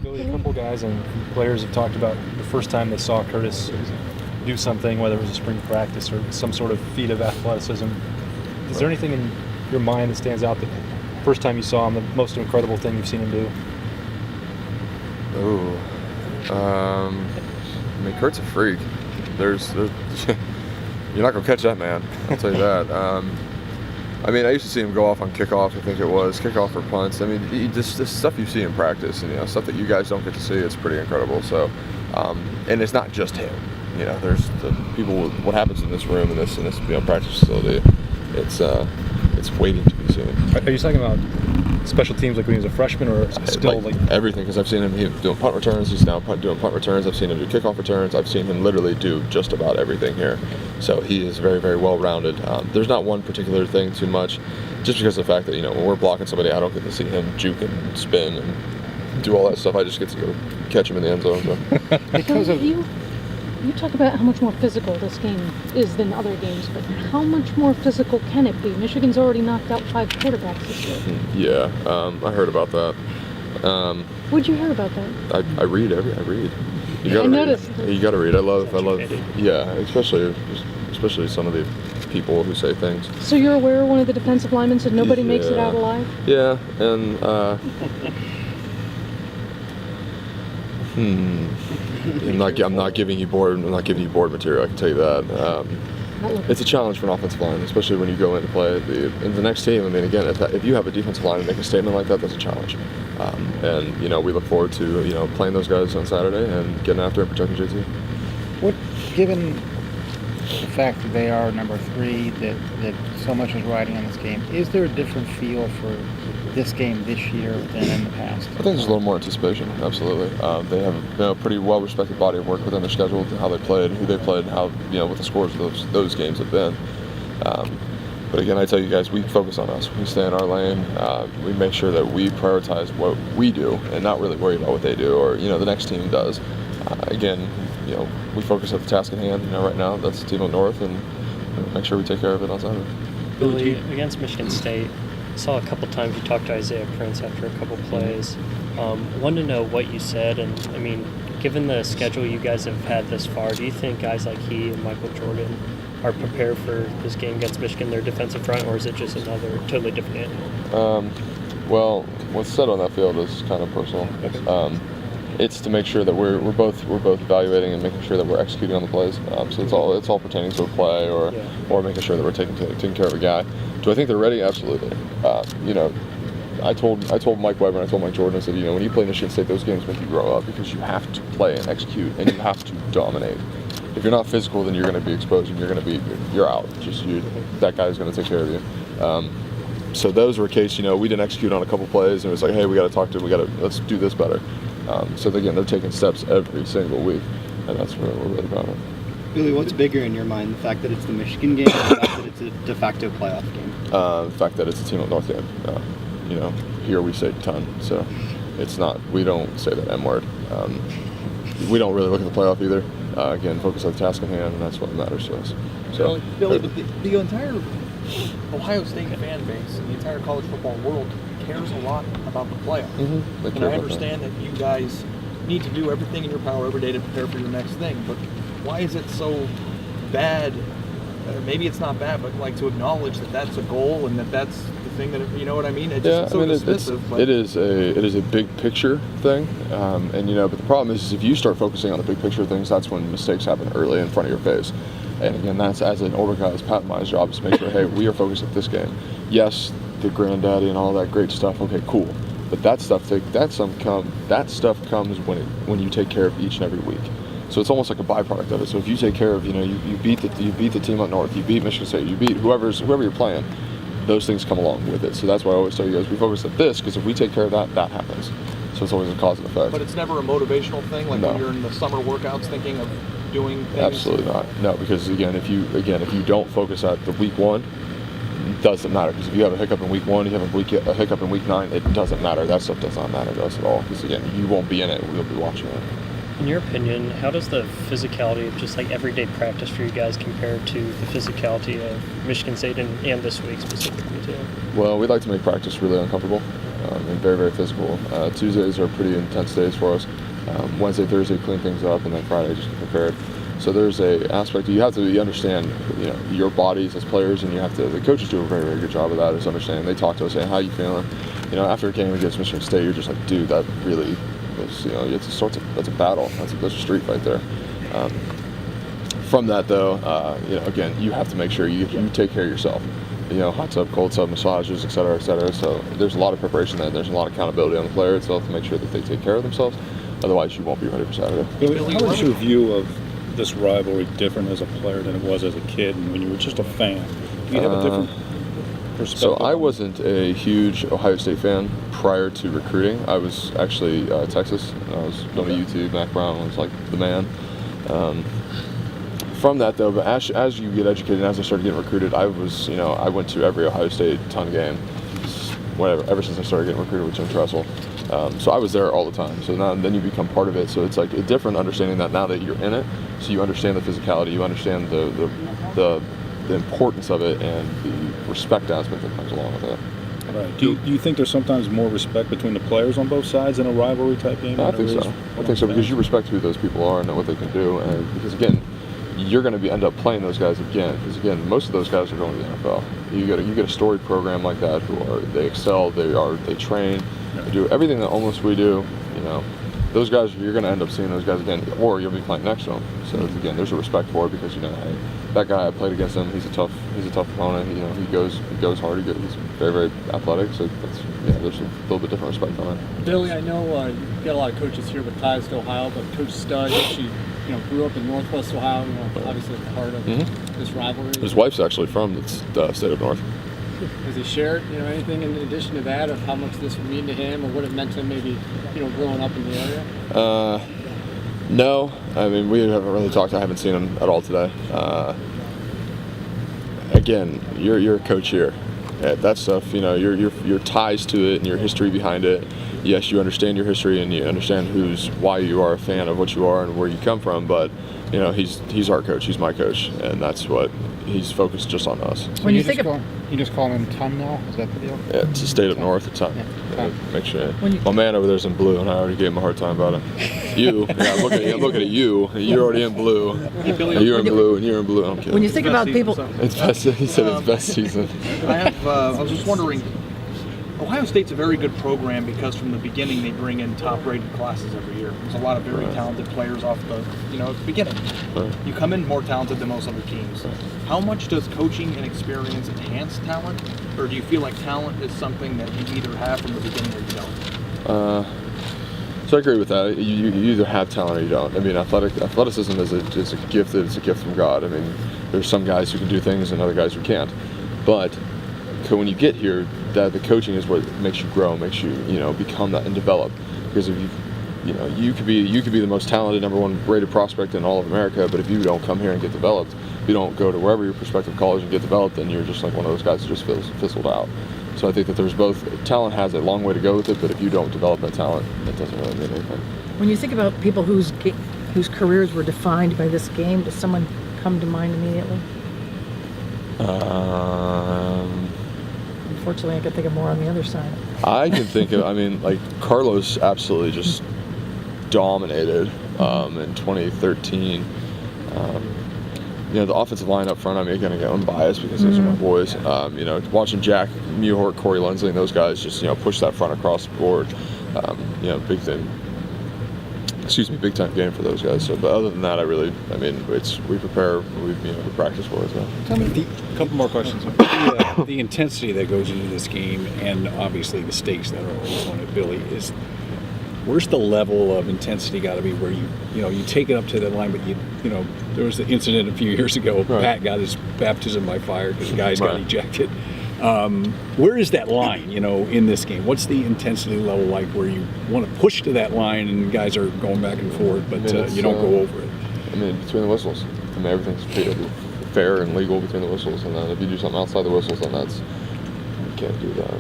Billy, a couple guys and players have talked about the first time they saw Curtis do something, whether it was a spring practice or some sort of feat of athleticism. Is there anything in your mind that stands out that first time you saw him, the most incredible thing you've seen him do? I mean, Kurt's a freak. There's you're not gonna catch that man. I'll tell you that. I mean, I used to see him go off on kickoff. I think it was kickoff or punts. I mean, this stuff you see in practice, and stuff that you guys don't get to see. It's pretty incredible. So, and it's not just him. There's the people. What happens in this room in this practice facility? It's waiting to be seen. Are you talking about special teams like when he was a freshman, or still like everything? Because I've seen him doing punt returns. He's now doing punt returns. I've seen him do kickoff returns. I've seen him literally do just about everything here. So he is very, very well rounded. There's not one particular thing too much, just because of the fact that when we're blocking somebody, I don't get to see him juke and spin and do all that stuff. I just get to go catch him in the end zone. So. Because of you talk about how much more physical this game is than other games, but how much more physical can it be? Michigan's already knocked out 5 quarterbacks this year. Yeah, I heard about that. What'd you hear about that? I read. I read. You gotta I noticed. read. You gotta read. I love. Yeah, especially some of the people who say things. So you're aware one of the defensive linemen said nobody makes it out alive? Yeah, and I'm not giving you board material. I can tell you that. It's a challenge for an offensive line, especially when you go in to play in the next team. I mean, again, if you have a defensive line and make a statement like that, that's a challenge. And we look forward to playing those guys on Saturday and getting after and protecting JT. What, given the fact that they are number 3, that so much is riding on this game, is there a different feel for this game this year than in the past? I think there's a little more anticipation, absolutely. They have a pretty well-respected body of work within their schedule, how they played, who they played, and how what the scores of those games have been. But again, I tell you guys, we focus on us. We stay in our lane. We make sure that we prioritize what we do and not really worry about what they do or the next team does. Again, we focus on the task at hand. Right now, that's the team up north, and make sure we take care of it on Saturday. Billy, against Michigan State, saw a couple times you talked to Isaiah Prince after a couple plays. Wanted to know what you said, and I mean, given the schedule you guys have had this far, do you think guys like he and Michael Jordan are prepared for this game against Michigan, their defensive front, or is it just another totally different animal? Well, what's said on that field is kind of personal. It's to make sure that we're both evaluating and making sure that we're executing on the plays. So it's all pertaining to a play or making sure that we're taking care of a guy. Do I think they're ready? Absolutely. I told Mike Weber and I told Mike Jordan, I said, when you play Michigan State, those games make you grow up because you have to play and execute and you have to dominate. If you're not physical, then you're going to be exposed and you're out. That guy's going to take care of you. So those were a case, we didn't execute on a couple plays and it was like, hey, we got to talk to him. Let's do this better. So again, they're taking steps every single week, and that's what we're really proud of. Billy, what's bigger in your mind, the fact that it's the Michigan game or the fact that it's a de facto playoff game? The fact that it's a team up north game. Here we say ton, so it's not. We don't say that M word. We don't really look at the playoff either. Again, focus on the task at hand, and that's what matters to us. So, Billy, but the entire Ohio State fan base and the entire college football world cares a lot about the playoff. Mm-hmm. And I understand that you guys need to do everything in your power every day to prepare for your next thing, but why is it so bad? Maybe it's not bad, but to acknowledge that that's a goal and that's the thing that you know what I mean? It's dismissive. It is a big picture thing, but the problem is if you start focusing on the big picture things, that's when mistakes happen early in front of your face. And again, that's as an older guy's Pat and my job is to make sure, hey, we are focused at this game. Yes, the granddaddy and all that great stuff. Okay, cool. But that stuff comes when you take care of each and every week. So it's almost like a byproduct of it. So if you take care of, you beat the team up north, you beat Michigan State, you beat whoever you're playing, those things come along with it. So that's why I always tell you guys we focus at this because if we take care of that happens. So it's always a cause and effect. But it's never a motivational thing, No. when you're in the summer workouts thinking of doing things. Absolutely not. No, because again, if you don't focus at the week 1. It doesn't matter because if you have a hiccup in week 1, you have a hiccup in week 9, it doesn't matter. That stuff does not matter to us at all because again, you won't be in it. We'll be watching it. In your opinion, how does the physicality of just everyday practice for you guys compare to the physicality of Michigan State and this week specifically too? Well, we like to make practice really uncomfortable. and very, very physical. Tuesdays are pretty intense days for us. Wednesday, Thursday, clean things up, and then Friday, just get prepared. So there's a aspect you have to understand, your bodies as players, and the coaches do a very, very good job of that, is understanding. They talk to us, saying, how you feeling? After a game against Michigan State, you're just like, dude, that really was, that's a battle. That's a street fight there. From that, though, again, you have to make sure you take care of yourself. Hot tub, cold tub, massages, et cetera, et cetera. So there's a lot of preparation there. There's a lot of accountability on the player itself to make sure that they take care of themselves. Otherwise, you won't be ready for Saturday. Billy, how is your view of this rivalry different as a player than it was as a kid and when you were just a fan? Do you have a different perspective? So I wasn't a huge Ohio State fan prior to recruiting. I was actually Texas. I was going to UT. Mac Brown was like the man. From that, though, but as you get educated and as I started getting recruited, I went to every Ohio State ton game, ever since I started getting recruited with Jim Tressel. So I was there all the time. So then you become part of it. So it's like a different understanding that now that you're in it, so you understand the physicality, you understand the importance of it, and the respect aspect that comes along with it. Right. Do you think there's sometimes more respect between the players on both sides in a rivalry type game? I think so. I think so because you respect who those people are and what they can do, and because again, you're going to end up playing those guys again. Because again, most of those guys are going to the NFL. You get a storied program like that they excel, they train, they do everything that almost we do. Those guys, you're going to end up seeing those guys again, or you'll be playing next to them. So again, there's a respect for it because hey, that guy I played against him. He's a tough opponent. He goes hard. He's very, very athletic. So there's a little bit different respect on it. Billy, I know you've got a lot of coaches here with ties to Ohio, but Coach Studd, she grew up in Northwest Ohio. Obviously part of this rivalry. His wife's actually from the state of North. Has he shared, anything in addition to that of how much this would mean to him or what it meant to him maybe, growing up in the area? No. I mean, we haven't really talked. I haven't seen him at all today. Again, you're a coach here. That stuff, your ties to it and your history behind it. Yes, you understand your history and you understand why you are a fan of what you are and where you come from. But he's our coach. He's my coach, and that's what he's focused just on us. So you just call him Ton now? Is that the deal? Yeah, it's the state of North. It's Ton. Yeah. Make sure. My man over there's in blue, and I already gave him a hard time about it. I'm looking at you. You're already in blue. You're in blue, and you're in blue. I'm kidding. When you think about people, It's best. He said it's best season. I was just wondering, Ohio State's a very good program because from the beginning they bring in top-rated classes every year. There's a lot of very talented players off the beginning. Right. You come in more talented than most other teams. Right. How much does coaching and experience enhance talent, or do you feel like talent is something that you either have from the beginning or you don't? So I agree with that. You either have talent or you don't. I mean, athleticism is a gift. It's a gift from God. I mean, there's some guys who can do things and other guys who can't. But when you get here, the coaching is what makes you grow, makes you become that and develop. Because if you could be the most talented number one rated prospect in all of America, but if you don't come here and get developed, if you don't go to wherever your prospective college and get developed, then you're just like one of those guys who just fizzled out. So I think that there's both. Talent has a long way to go with it, but if you don't develop that talent, it doesn't really mean anything. when you think about people whose careers were defined by this game, does someone come to mind immediately? Unfortunately, I can think of more on the other side. I can think of, like Carlos absolutely just dominated in 2013. The offensive line up front, again, I'm biased because those are my boys. Watching Jack Muhort, Corey Lindsley, and those guys just, push that front across the board. Big time game for those guys. So, but other than that, we prepare, we practice for it as well. Tell me a couple more questions. The intensity that goes into this game, and obviously the stakes that are always on it, Billy, where's the level of intensity got to be where you take it up to the line, but there was the incident a few years ago. Right. Pat got his baptism by fire because the guys got ejected. Where is that line, in this game? What's the intensity level like where you want to push to that line and guys are going back and forth, but you don't go over it? Between the whistles. Everything's fair and legal between the whistles, and then if you do something outside the whistles, then you can't do that.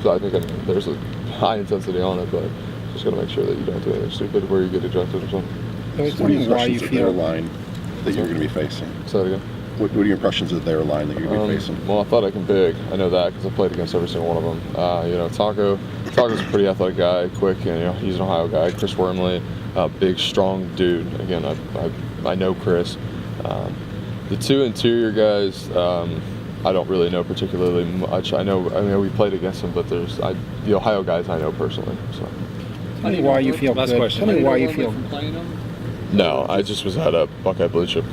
So I think there's a high intensity on it, but just got to make sure that you don't do anything stupid where you get ejected or something. I was wondering why you feel line that you're going to be facing. Say that again. What are your impressions of their line that you're going to be facing? Well, athletic and big. I know that because I played against every single one of them. You know, Taco's a pretty athletic guy, quick, and you know he's an Ohio guy. Chris Wormley, big, strong dude. Again, I know Chris. The two interior guys, I don't really know particularly much. I mean, we played against them, but the Ohio guys I know personally. So. Tell me why you feel Last good. question. Tell me why you feel. From playing them? No, I just was at a Buckeye Blue Chip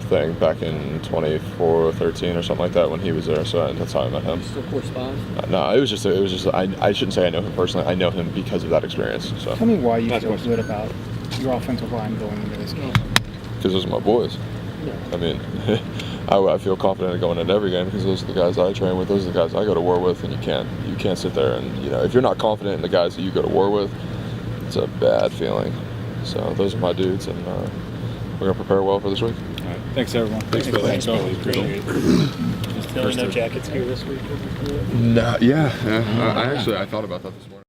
thing back in 2013 or something like that when he was there. So that's how I met him. Still correspond? No, it was just I shouldn't say I know him personally. I know him because of that experience. So Tell me why you Last feel question. good about your offensive line going into this game. because those are my boys. I mean, I feel confident going into every game because those are the guys I train with. Those are the guys I go to war with, and you can't sit there and if you're not confident in the guys that you go to war with, it's a bad feeling. So those are my dudes, and we're gonna prepare well for this week. All right. Thanks, everyone. Thanks, Billy. Thanks, Billy. Appreciate it. Still no jackets gear this week? No, yeah. I thought about that this morning.